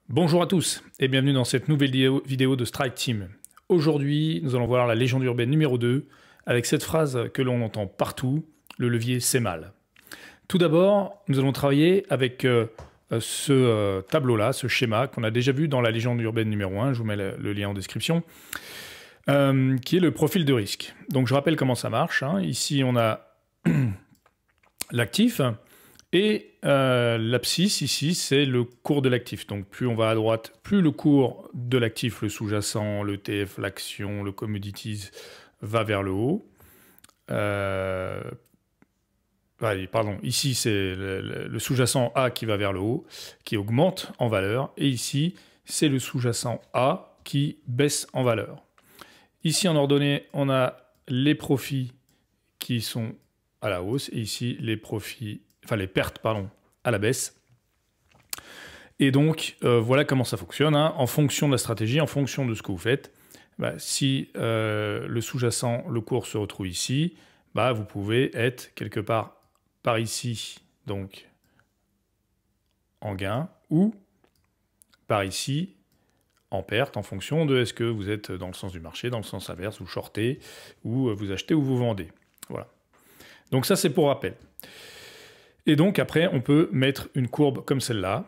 Bonjour à tous et bienvenue dans cette nouvelle vidéo de Strike Team. Aujourd'hui, nous allons voir la légende urbaine numéro 2 avec cette phrase que l'on entend partout, le levier c'est mal. Tout d'abord, nous allons travailler avec ce tableau-là, ce schéma qu'on a déjà vu dans la légende urbaine numéro 1, je vous mets le lien en description, qui est le profil de risque. Donc je rappelle comment ça marche. Ici, on a l'actif. Et l'abscisse, ici, c'est le cours de l'actif. Donc, plus on va à droite, plus le cours de l'actif, le sous-jacent, l'ETF, l'action, le commodities, va vers le haut. Pardon, ici, c'est le sous-jacent A qui va vers le haut, qui augmente en valeur. Et ici, c'est le sous-jacent A qui baisse en valeur. Ici, en ordonnée, on a les profits qui sont à la hausse. Et ici, les profits... Enfin, les pertes, pardon, à la baisse. Et donc, voilà comment ça fonctionne. En fonction de la stratégie, en fonction de ce que vous faites, si le sous-jacent, le cours se retrouve ici, vous pouvez être quelque part par ici, donc en gain, ou par ici, en perte, en fonction de est-ce que vous êtes dans le sens du marché, dans le sens inverse, vous shortez, ou vous achetez ou vous vendez. Voilà. Donc ça, c'est pour rappel. Et donc, après, on peut mettre une courbe comme celle-là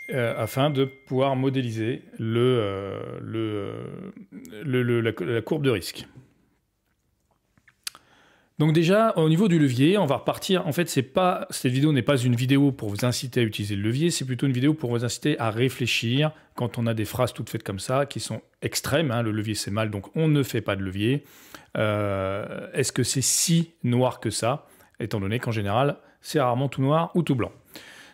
afin de pouvoir modéliser la courbe de risque. Donc déjà, au niveau du levier, on va repartir. En fait, cette vidéo n'est pas une vidéo pour vous inciter à utiliser le levier, c'est plutôt une vidéo pour vous inciter à réfléchir quand on a des phrases toutes faites comme ça, qui sont extrêmes. Le levier, c'est mal, donc on ne fait pas de levier. Est-ce que c'est si noir que ça, étant donné qu'en général, c'est rarement tout noir ou tout blanc.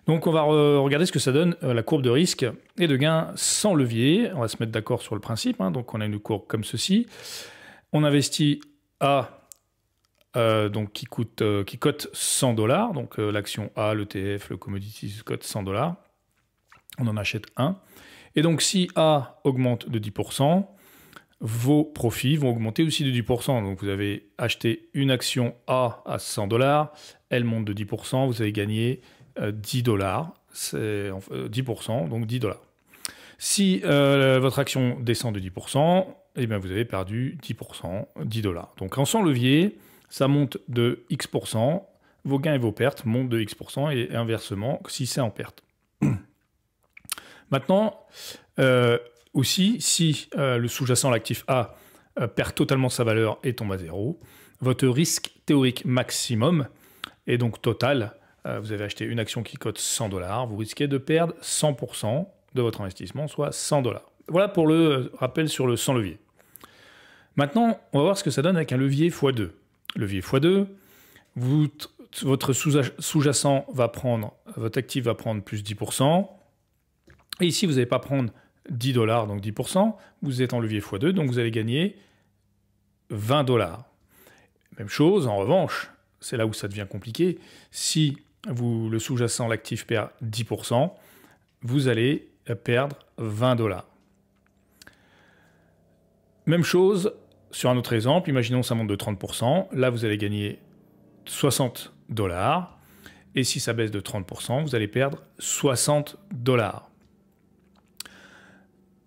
Donc on va regarder ce que ça donne, la courbe de risque et de gain sans levier. On va se mettre d'accord sur le principe. Donc on a une courbe comme ceci. On investit A, donc qui cote $100. Donc l'action A, l'ETF, le commodities cote $100. On en achète un. Et donc si A augmente de 10%, vos profits vont augmenter aussi de 10%. Donc vous avez acheté une action A à $100, elle monte de 10%, vous avez gagné $10, c'est 10%, donc $10. Si votre action descend de 10%, eh bien vous avez perdu 10%, $10. Donc en sans levier, ça monte de X%, vos gains et vos pertes montent de X%, et inversement, si c'est en perte. Maintenant, aussi, si le sous-jacent, l'actif A, perd totalement sa valeur et tombe à zéro, votre risque théorique maximum, et donc total, vous avez acheté une action qui cote $100, vous risquez de perdre 100% de votre investissement, soit $100. Voilà pour le rappel sur le sans levier. Maintenant, on va voir ce que ça donne avec un levier x2. Levier x2, votre sous-jacent va prendre, votre actif va prendre plus 10%, et ici, vous n'allez pas prendre $10, donc 10%, vous êtes en levier x2, donc vous allez gagner $20. Même chose, en revanche, c'est là où ça devient compliqué, si le sous-jacent, l'actif, perd 10%, vous allez perdre $20. Même chose sur un autre exemple, imaginons ça monte de 30%, là vous allez gagner $60, et si ça baisse de 30%, vous allez perdre $60.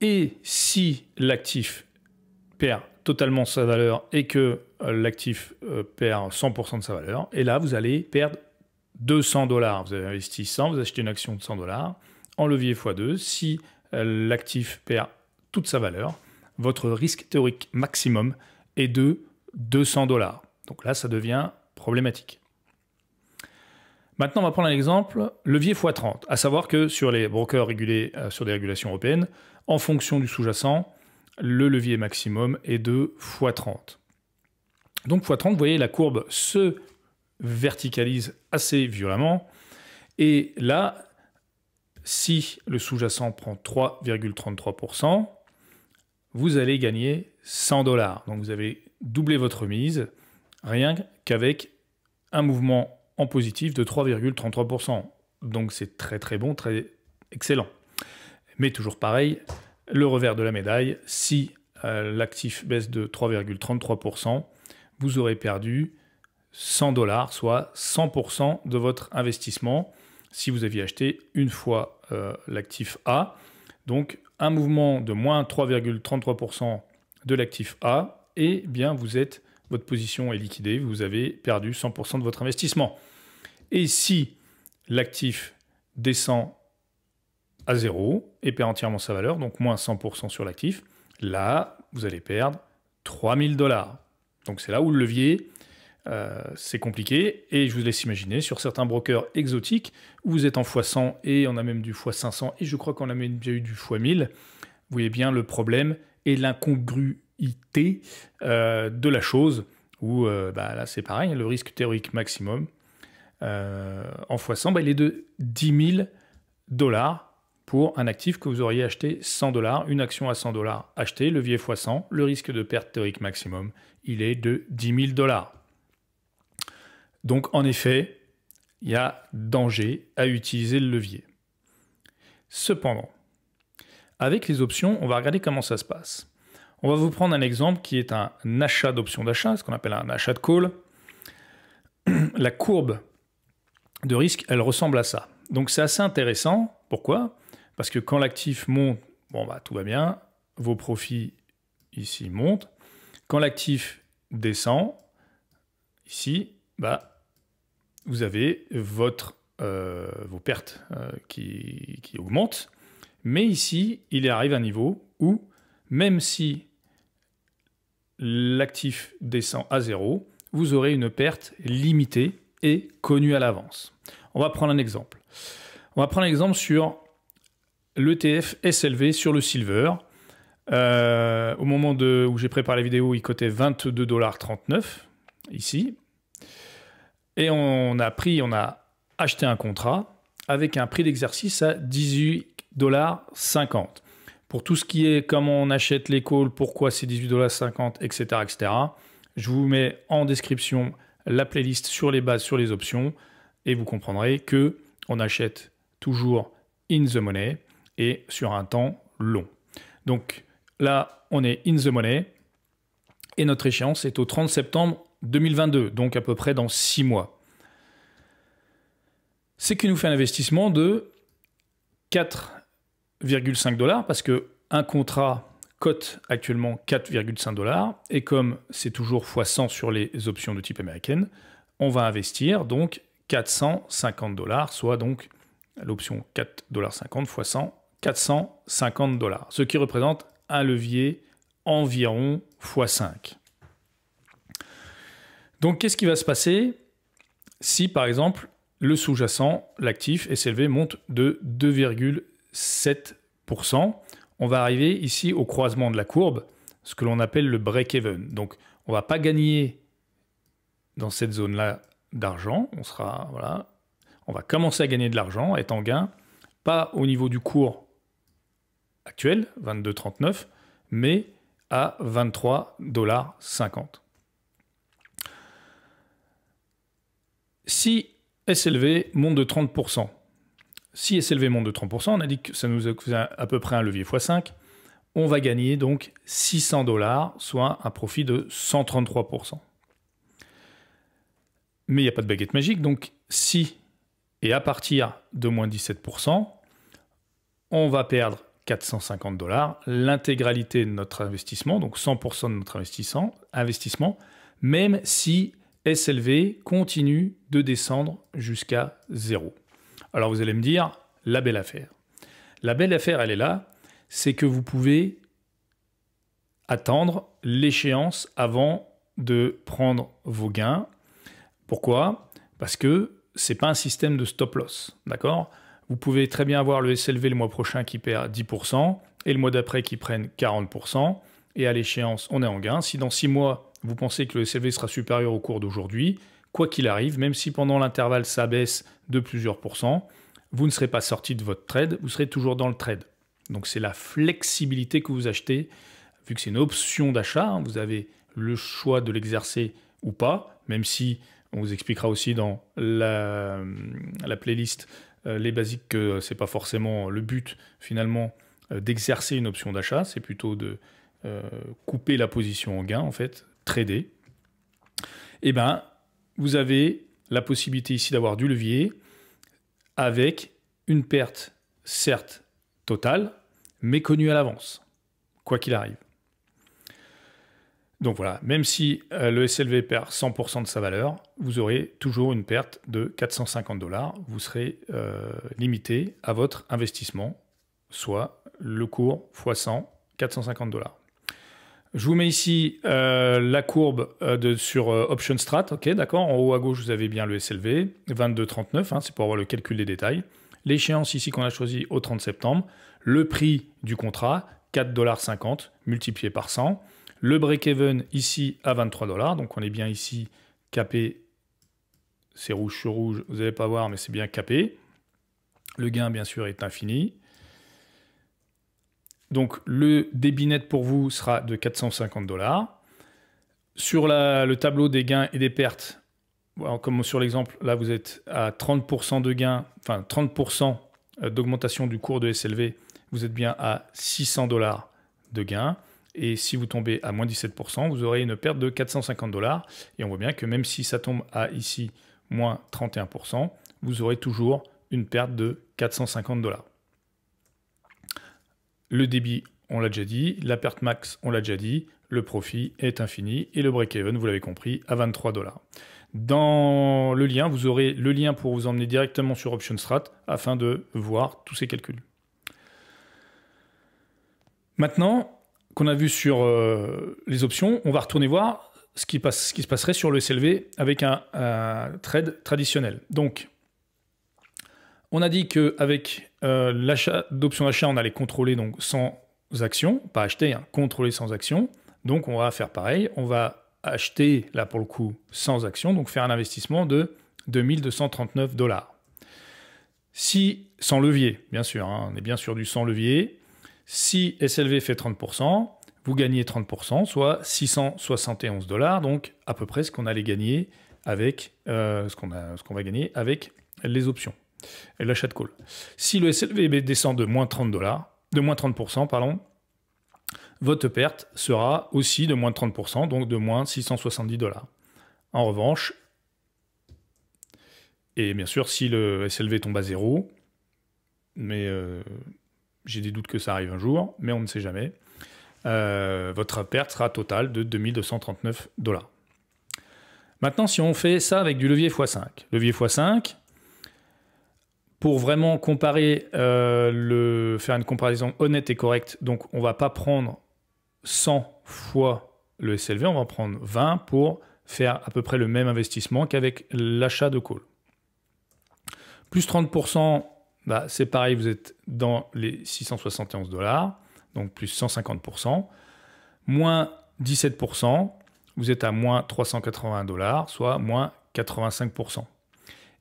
Et si l'actif perd totalement sa valeur et que l'actif perd 100% de sa valeur, et là, vous allez perdre $200. Vous avez investi 100, vous achetez une action de $100. En levier x2, si l'actif perd toute sa valeur, votre risque théorique maximum est de $200. Donc là, ça devient problématique. Maintenant, on va prendre un exemple, levier x30, à savoir que sur les brokers régulés sur des régulations européennes, en fonction du sous-jacent, le levier maximum est de x30. Donc x30, vous voyez, la courbe se verticalise assez violemment. Et là, si le sous-jacent prend 3,33%, vous allez gagner $100. Donc vous avez doublé votre mise rien qu'avec un mouvement en positif de 3,33%. Donc c'est très très bon, très excellent. Mais toujours pareil, le revers de la médaille, si l'actif baisse de 3,33%, vous aurez perdu $100, soit 100% de votre investissement. Si vous aviez acheté une fois l'actif A, Donc un mouvement de moins 3,33% de l'actif A, et bien votre position est liquidée, vous avez perdu 100% de votre investissement. Et si l'actif descend à 0 et perd entièrement sa valeur, donc moins 100% sur l'actif, là, vous allez perdre 3000 $. Donc c'est là où le levier, c'est compliqué. Et je vous laisse imaginer, sur certains brokers exotiques, où vous êtes en x100 et on a même du x500, et je crois qu'on a même déjà eu du x1000, vous voyez bien le problème et l'incongruité de la chose, où là c'est pareil, le risque théorique maximum en x100, il est de 10 000 $ pour un actif que vous auriez acheté 100 $, une action à 100 $ achetée, levier x100, le risque de perte théorique maximum, il est de 10 000 $. Donc en effet, il y a danger à utiliser le levier. Cependant, avec les options, on va regarder comment ça se passe. On va vous prendre un exemple qui est un achat d'option d'achat, ce qu'on appelle un achat de call. La courbe de risque, elle ressemble à ça. Donc c'est assez intéressant. Pourquoi ? Parce que quand l'actif monte, tout va bien, vos profits ici montent. Quand l'actif descend, ici, vous avez vos pertes qui augmentent. Mais ici, il arrive à un niveau où, même si l'actif descend à 0, vous aurez une perte limitée et connue à l'avance. On va prendre un exemple. On va prendre un exemple sur l'ETF SLV sur le silver. Au moment où j'ai préparé la vidéo, il cotait 22,39 $, ici. Et on a acheté un contrat avec un prix d'exercice à 18,50 $. Pour tout ce qui est comment on achète les calls, pourquoi c'est 18,50 $, etc., etc., je vous mets en description la playlist sur les bases, sur les options, et vous comprendrez que on achète toujours in the money et sur un temps long. Donc là, on est in the money et notre échéance est au 30 septembre 2022, donc à peu près dans 6 mois. C'est qu'il nous fait un investissement de 4,5 $ parce qu'un contrat cote actuellement 4,5 $, et comme c'est toujours x100 sur les options de type américaine, on va investir donc 450 $, soit donc l'option 4,50 $ x 100, 450 $, ce qui représente un levier environ x5. Donc qu'est-ce qui va se passer si par exemple le sous-jacent, l'actif SLV, monte de 2,7%? On va arriver ici au croisement de la courbe, ce que l'on appelle le break-even. Donc on ne va pas gagner dans cette zone-là d'argent, on va commencer à gagner de l'argent, être en gain, pas au niveau du cours actuel, 22,39, mais à 23,50 $. Si SLV monte de 30%, on a dit que ça nous faisait à peu près un levier x5, on va gagner donc 600 $, soit un profit de 133%. Mais il n'y a pas de baguette magique, donc si, et à partir de moins 17%, on va perdre 450 $, l'intégralité de notre investissement, donc 100% de notre investissement, même si SLV continue de descendre jusqu'à 0. Alors vous allez me dire, la belle affaire. La belle affaire, elle est là, c'est que vous pouvez attendre l'échéance avant de prendre vos gains. Pourquoi ? Parce que ce n'est pas un système de stop-loss, d'accord ? Vous pouvez très bien avoir le SLV le mois prochain qui perd 10% et le mois d'après qui prenne 40%, et à l'échéance, on est en gain. Si dans 6 mois, vous pensez que le SLV sera supérieur au cours d'aujourd'hui, quoi qu'il arrive, même si pendant l'intervalle ça baisse de plusieurs pourcents, vous ne serez pas sorti de votre trade, vous serez toujours dans le trade. Donc c'est la flexibilité que vous achetez, vu que c'est une option d'achat, vous avez le choix de l'exercer ou pas, même si on vous expliquera aussi dans la playlist les basiques que ce n'est pas forcément le but finalement d'exercer une option d'achat, c'est plutôt de couper la position en gain en fait, trader. Et vous avez la possibilité ici d'avoir du levier avec une perte certes totale, méconnu à l'avance, quoi qu'il arrive. Donc voilà, même si le SLV perd 100% de sa valeur, vous aurez toujours une perte de 450 $. Vous serez limité à votre investissement, soit le cours x 100, 450 $. Je vous mets ici la courbe sur Option Strat, ok, d'accord. En haut à gauche, vous avez bien le SLV, 22,39, c'est pour avoir le calcul des détails. L'échéance ici qu'on a choisi au 30 septembre. Le prix du contrat, 4,50 $ multiplié par 100. Le break-even ici à 23 $, donc on est bien ici capé. C'est rouge sur rouge, vous n'allez pas voir, mais c'est bien capé. Le gain, bien sûr, est infini. Donc, le débit net pour vous sera de 450 $. Sur le tableau des gains et des pertes, comme sur l'exemple, là, vous êtes à 30% de gains, enfin 30% d'augmentation du cours de SLV. Vous êtes bien à 600 $ de gains. Et si vous tombez à moins 17%, vous aurez une perte de 450 $. Et on voit bien que même si ça tombe à ici moins 31%, vous aurez toujours une perte de 450 $. Le débit, on l'a déjà dit. La perte max, on l'a déjà dit. Le profit est infini. Et le break-even, vous l'avez compris, à 23 $. Dans le lien, vous aurez le lien pour vous emmener directement sur Option Strat afin de voir tous ces calculs. Maintenant qu'on a vu sur les options, on va retourner voir ce qui se passerait sur le SLV avec un trade traditionnel. Donc, on a dit qu'avec l'achat d'options d'achat, on allait contrôler donc sans action, pas acheter, contrôler sans action. Donc, on va faire pareil. On va acheter, là pour le coup, sans action, donc faire un investissement de 2239 $. Si, sans levier, bien sûr, on est bien sur du sans levier. Si SLV fait 30%, vous gagnez 30%, soit 671 $, donc à peu près ce qu'on allait gagner avec ce qu'on va gagner avec les options et l'achat de call. Si le SLV descend de moins 30%, pardon, votre perte sera aussi de moins de 30%, donc de moins 670 $. En revanche, et bien sûr, si le SLV tombe à zéro, mais j'ai des doutes que ça arrive un jour, mais on ne sait jamais, votre perte sera totale de 2239 $. Maintenant, si on fait ça avec du levier x5, levier x5, pour vraiment comparer, faire une comparaison honnête et correcte, donc on ne va pas prendre 100 fois le SLV, on va prendre 20 pour faire à peu près le même investissement qu'avec l'achat de call. Plus 30%, c'est pareil, vous êtes dans les 671 $, donc plus 150%. Moins 17%, vous êtes à moins 381 $, soit moins 85%.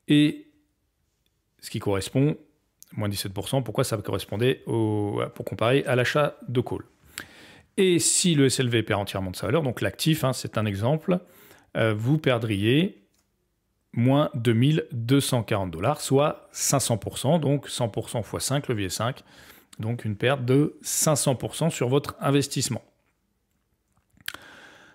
Et ce qui correspond, moins 17%, pourquoi ça correspondait pour comparer à l'achat de call. Et si le SLV perd entièrement de sa valeur, donc l'actif, c'est un exemple, vous perdriez moins 2240 $, soit 500%, donc 100% x 5, levier 5, donc une perte de 500% sur votre investissement.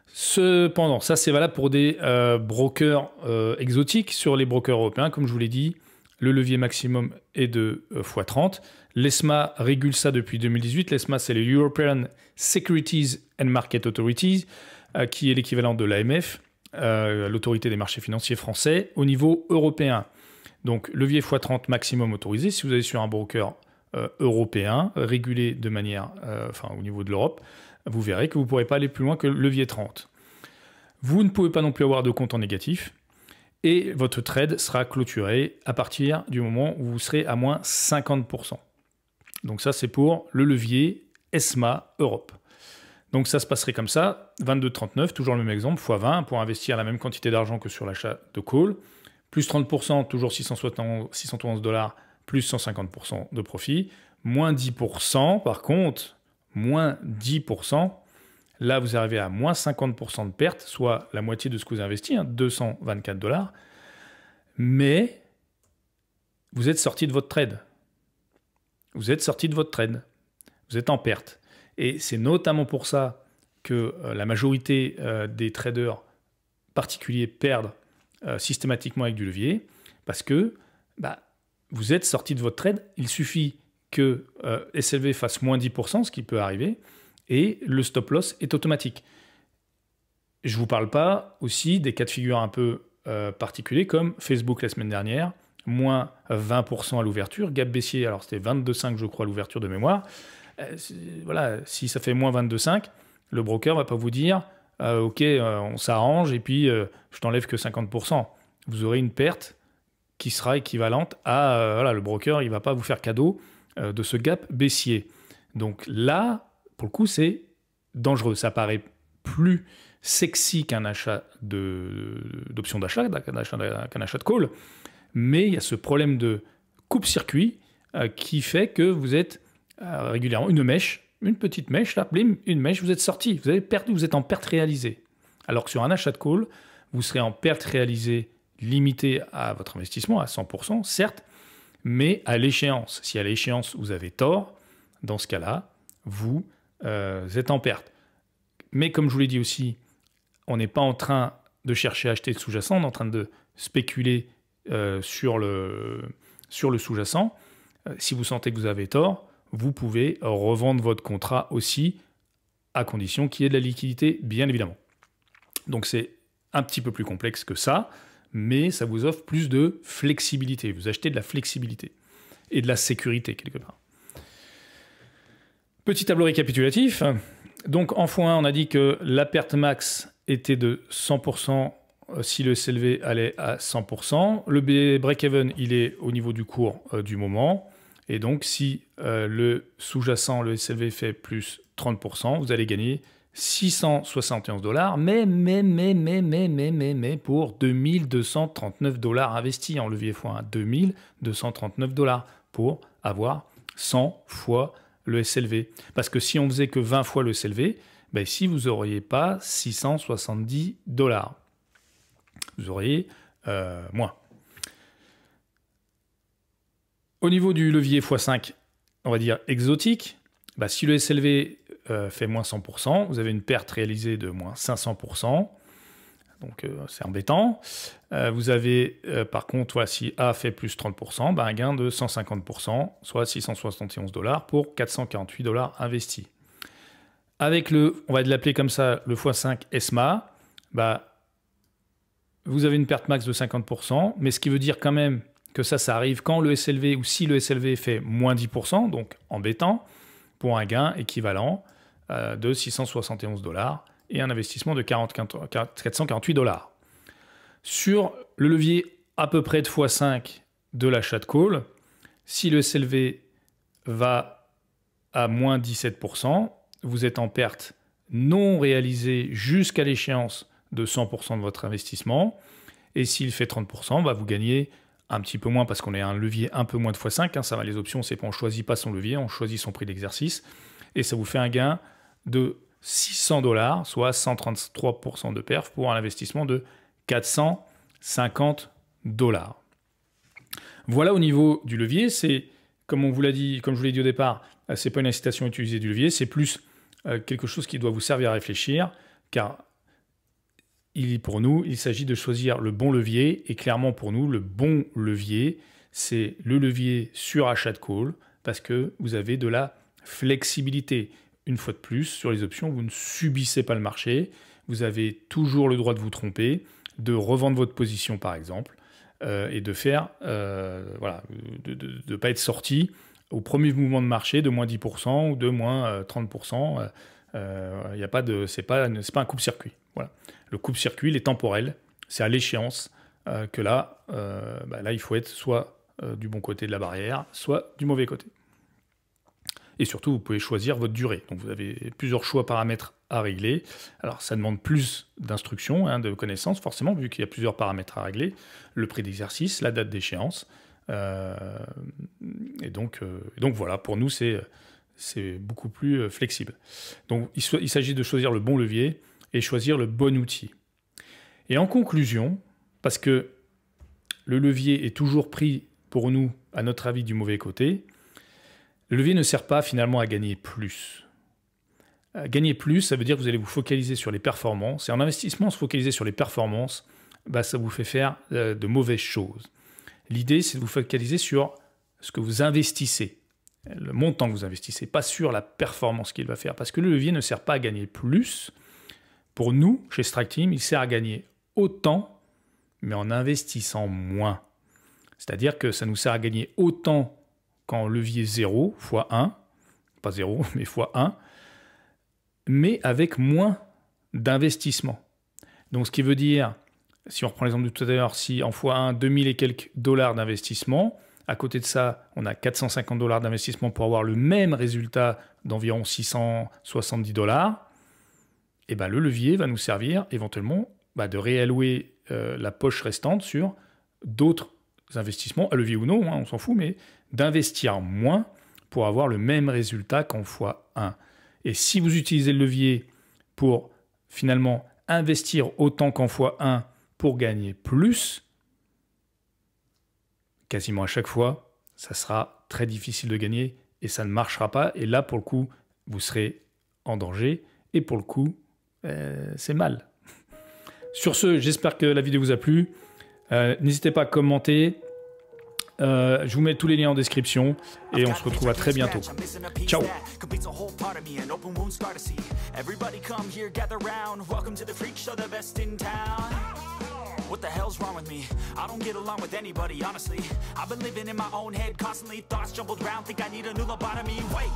Cependant, ça c'est valable pour des brokers exotiques. Sur les brokers européens, comme je vous l'ai dit, le levier maximum est de x30. L'ESMA régule ça depuis 2018. L'ESMA, c'est le European Securities and Market Authorities, qui est l'équivalent de l'AMF, l'autorité des marchés financiers français, au niveau européen. Donc, levier x30 maximum autorisé. Si vous allez sur un broker européen, régulé de manière, au niveau de l'Europe, vous verrez que vous ne pourrez pas aller plus loin que le levier 30. Vous ne pouvez pas non plus avoir de compte en négatif. Et votre trade sera clôturé à partir du moment où vous serez à moins 50%. Donc ça, c'est pour le levier ESMA Europe. Donc ça se passerait comme ça, 22,39, toujours le même exemple, x 20 pour investir la même quantité d'argent que sur l'achat de call. Plus 30%, toujours 611 $, plus 150% de profit. Moins 10%, par contre, moins 10%, là, vous arrivez à moins 50% de perte, soit la moitié de ce que vous avez investi, 224 $. Mais vous êtes sorti de votre trade. Vous êtes sorti de votre trade. Vous êtes en perte. Et c'est notamment pour ça que la majorité des traders particuliers perdent systématiquement avec du levier, parce que vous êtes sorti de votre trade. Il suffit que SLV fasse moins 10%, ce qui peut arriver, et le stop loss est automatique. Je ne vous parle pas aussi des cas de figure un peu particuliers comme Facebook la semaine dernière, moins 20% à l'ouverture, gap baissier, alors c'était 22,5 je crois à l'ouverture de mémoire. Voilà, si ça fait moins 22,5, le broker ne va pas vous dire ok, on s'arrange et puis je t'enlève que 50%. Vous aurez une perte qui sera équivalente à... voilà, le broker, il ne va pas vous faire cadeau de ce gap baissier. Donc là, pour le coup, c'est dangereux. Ça paraît plus sexy qu'un achat d'option d'achat, qu'un achat de call, mais il y a ce problème de coupe-circuit qui fait que vous êtes régulièrement une mèche, une petite mèche, là, blim, une mèche, vous êtes sorti, vous avez perdu, vous êtes en perte réalisée. Alors que sur un achat de call, vous serez en perte réalisée limitée à votre investissement, à 100%, certes, mais à l'échéance. Si à l'échéance, vous avez tort, dans ce cas-là, vous êtes en perte. Mais comme je vous l'ai dit aussi, on n'est pas en train de chercher à acheter le sous-jacent, on est en train de spéculer sur le sous-jacent. Si vous sentez que vous avez tort, vous pouvez revendre votre contrat aussi, à condition qu'il y ait de la liquidité, bien évidemment. Donc c'est un petit peu plus complexe que ça, mais ça vous offre plus de flexibilité. Vous achetez de la flexibilité et de la sécurité quelque part. Petit tableau récapitulatif. Donc en x1, on a dit que la perte max était de 100% si le SLV allait à 100%. Le break-even, il est au niveau du cours du moment. Et donc, si le sous-jacent, le SLV, fait plus 30%, vous allez gagner $671, mais pour 2239 $ investis en levier x1, 2239 $ pour avoir 100 fois le SLV. Parce que si on faisait que 20 fois le SLV, ben ici, vous n'auriez pas 670 $. Vous auriez moins. Au niveau du levier x5, on va dire exotique, bah si le SLV fait moins 100%, vous avez une perte réalisée de moins 500%, donc c'est embêtant. Vous avez par contre, voilà, si A fait plus 30%, bah un gain de 150%, soit 671 $ pour 448 $ investis. Avec le, on va l'appeler comme ça, le x5 ESMA, bah, vous avez une perte max de 50%, mais ce qui veut dire quand même que ça arrive quand le SLV ou si le SLV fait moins 10%, donc embêtant, pour un gain équivalent de 671 $ et un investissement de 448 $. Sur le levier à peu près de x5 de l'achat de call, si le SLV va à moins 17%, vous êtes en perte non réalisée jusqu'à l'échéance de 100% de votre investissement. Et s'il fait 30%, bah vous gagnez un petit peu moins parce qu'on est à un levier un peu moins de x5. Hein, ça va, les options, c'est qu'on ne choisit pas son levier, on choisit son prix d'exercice. Et ça vous fait un gain de 600 $, soit 133% de perf pour un investissement de 450 $. Voilà au niveau du levier. C'est, comme on vous l'a dit, comme je vous l'ai dit au départ, c'est pas une incitation à utiliser du levier, c'est plus quelque chose qui doit vous servir à réfléchir, car pour nous, il s'agit de choisir le bon levier, et clairement pour nous, le bon levier, c'est le levier sur achat de call, parce que vous avez de la flexibilité. Une fois de plus, sur les options, vous ne subissez pas le marché, vous avez toujours le droit de vous tromper, de revendre votre position par exemple, et de faire, voilà, de ne pas être sorti au premier mouvement de marché de moins 10% ou de moins 30%. Y a pas de, c'est pas un coupe-circuit. Voilà. Le coupe-circuit, il est temporel, c'est à l'échéance que là, là, il faut être soit du bon côté de la barrière, soit du mauvais côté. Et surtout, vous pouvez choisir votre durée. Donc, vous avez plusieurs choix paramètres à régler. Alors, ça demande plus d'instructions, hein, de connaissances, forcément, vu qu'il y a plusieurs paramètres à régler. Le prix d'exercice, la date d'échéance. Et donc, voilà, pour nous, c'est beaucoup plus flexible. Donc, il s'agit de choisir le bon levier et choisir le bon outil. Et en conclusion, parce que le levier est toujours pris pour nous, à notre avis, du mauvais côté, le levier ne sert pas finalement à gagner plus. Gagner plus, ça veut dire que vous allez vous focaliser sur les performances. Et en investissement, se focaliser sur les performances, ça vous fait faire de mauvaises choses. L'idée, c'est de vous focaliser sur ce que vous investissez. le montant que vous investissez, pas sur la performance qu'il va faire. Parce que le levier ne sert pas à gagner plus. Pour nous, chez Strike Team, il sert à gagner autant, mais en investissant moins. C'est-à-dire que ça nous sert à gagner autant quand levier 0, fois 1, pas 0, mais fois 1, mais avec moins d'investissement. Donc ce qui veut dire, si on reprend l'exemple de tout à l'heure, si en fois 1, 2000 et quelques dollars d'investissement, à côté de ça, on a 450 dollars d'investissement pour avoir le même résultat d'environ 670 dollars, et ben le levier va nous servir éventuellement de réallouer la poche restante sur d'autres investissements, à levier ou non, on s'en fout, mais d'investir moins pour avoir le même résultat qu'en fois 1. Et si vous utilisez le levier pour finalement investir autant qu'en fois 1 pour gagner plus, quasiment à chaque fois, ça sera très difficile de gagner et ça ne marchera pas. Et là, pour le coup, vous serez en danger et pour le coup, c'est mal. Sur ce, j'espère que la vidéo vous a plu. N'hésitez pas à commenter. Je vous mets tous les liens en description et on se retrouve à très bientôt. Ciao. What the hell's wrong with me? I don't get along with anybody, honestly. I've been living in my own head, constantly thoughts jumbled around, think I need a new lobotomy. Wait,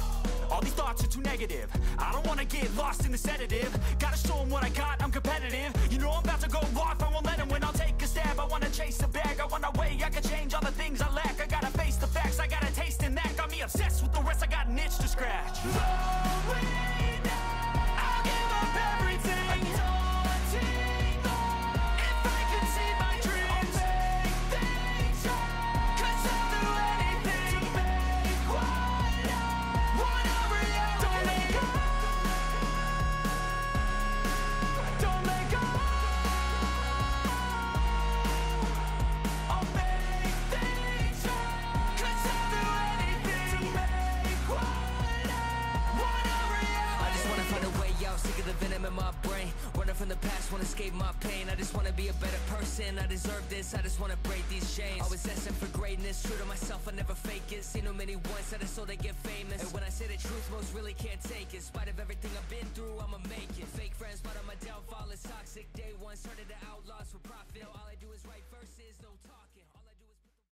all these thoughts are too negative. I don't wanna get lost in the sedative. Gotta show them what I got, I'm competitive. You know I'm about to go off, I won't let them win, I'll take a stab. I wanna chase the bag, I wanna weigh, I can change all the things I lack. I gotta face the facts, I got a taste in that. Got me obsessed with the rest, I got an itch to scratch. I'll give up everything. From the past, wanna escape my pain. I just wanna be a better person. I deserve this, I just wanna break these chains. Always asking for greatness, true to myself, I never fake it. Seen no many once that I so they get famous. And when I say the truth, most really can't take it. In spite of everything I've been through, I'ma make it. Fake friends, but on my downfall is toxic. Day one started to